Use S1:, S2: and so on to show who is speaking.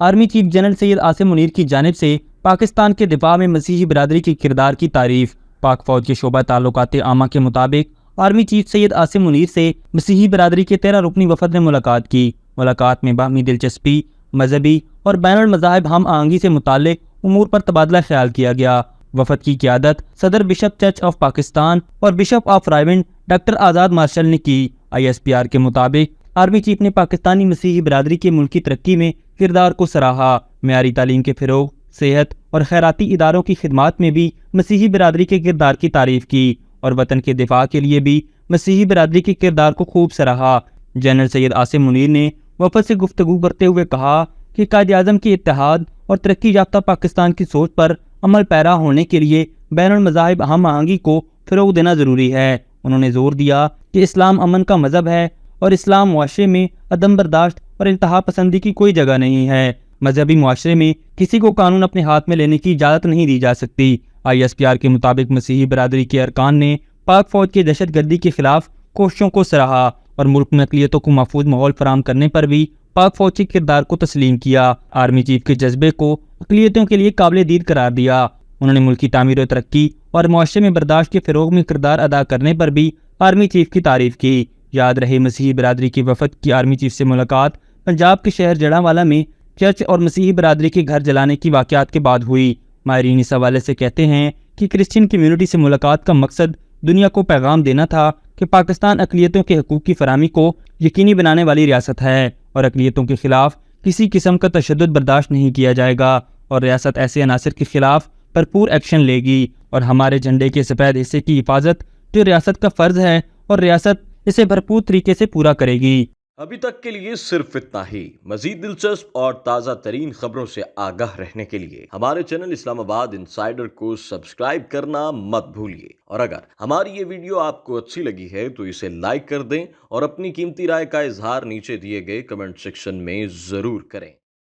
S1: Army chief general Syed Asim Munir کی جانب سے پاکستان کے دفاع میں مسیحی برادری کے کردار کی تعریف۔ پاک فوج کے شعبہ تعلقات عامہ کے مطابق آرمی چیف سید عاصم منیر سے مسیحی برادری کے 13 رکنی وفد نے ملاقات کی۔ ملاقات میں باہمی دلچسپی، مذہبی اور بین المذاہب ہم آہنگی سے متعلق امور پر تبادلہ خیال کیا گیا۔ وفد کی قیادت صدر بشپ چرچ آف پاکستان اور bishop of Raiwind doctor Azad Marshall نے کی۔ ISPR کے مطابق آرمی چیف نے پاکستانی مسیحی برادری کے ملکی ترقی میں کردار کو سراہا۔ معیاری تعلیم کے فروغ، صحت اور خیراتی اداروں کی خدمات میں بھی مسیحی برادری کے کردار کی تعریف کی اور وطن کے دفاع کے لیے بھی مسیحی برادری کے کردار کو خوب سراہا۔ جنرل سید عاصم منیر نے وفد سے گفتگو کرتے ہوئے کہا کہ قائد اعظم کے اتحاد اور ترقی یافتہ پاکستان کی سوچ پر عمل پیرا ہونے کے لیے بین المذاہب ہم آہنگی کو فروغ دینا ضروری ہے۔ انہوں نے زور دیا کہ اسلام امن کا مذہب ہے اور اسلام معاشرے میں عدم برداشت اور انتہا پسندی کی کوئی جگہ نہیں ہے۔ مذہبی معاشرے میں کسی کو قانون اپنے ہاتھ میں لینے کی اجازت نہیں دی جا سکتی۔ ISPR کے مطابق مسیحی برادری کے ارکان نے پاک فوج کی دہشت گردی کے خلاف کوششوں کو سراہا اور ملک میں اقلیتوں کو محفوظ ماحول فراہم کرنے پر بھی پاک فوج کے کردار کو تسلیم کیا۔ آرمی چیف کے جذبے کو اقلیتوں کے لیے قابل دید قرار دیا۔ انہوں نے ملکی تعمیر و ترقی اور معاشرے میں برداشت کے فروغ میں کردار ادا کرنے پر بھی آرمی چیف کی تعریف کی۔ یاد رہے مسیحی برادری کے وفد کی آرمی چیف سے ملاقات پنجاب کے شہر جڑانوالہ میں چرچ اور مسیحی برادری کے گھر جلانے کی واقعات کے بعد ہوئی۔ ماہرین اس حوالے سے کہتے ہیں کہ کرسچین کمیونٹی سے ملاقات کا مقصد دنیا کو پیغام دینا تھا کہ پاکستان اقلیتوں کے حقوق کی فراہمی کو یقینی بنانے والی ریاست ہے اور اقلیتوں کے خلاف کسی قسم کا تشدد برداشت نہیں کیا جائے گا اور ریاست ایسے عناصر کے خلاف بھرپور ایکشن لے گی اور ہمارے جھنڈے کے سفید حصے کی حفاظت جو ریاست کا فرض ہے اور ریاست اسے بھرپور طریقے سے پورا کرے گی۔
S2: ابھی تک کے لیے صرف اتنا ہی۔ مزید دلچسپ اور تازہ ترین خبروں سے آگاہ رہنے کے لیے ہمارے چینل اسلام آباد انسائیڈر کو سبسکرائب کرنا مت بھولیے، اور اگر ہماری یہ ویڈیو آپ کو اچھی لگی ہے تو اسے لائک کر دیں اور اپنی قیمتی رائے کا اظہار نیچے دیے گئے کمنٹ سیکشن میں ضرور کریں۔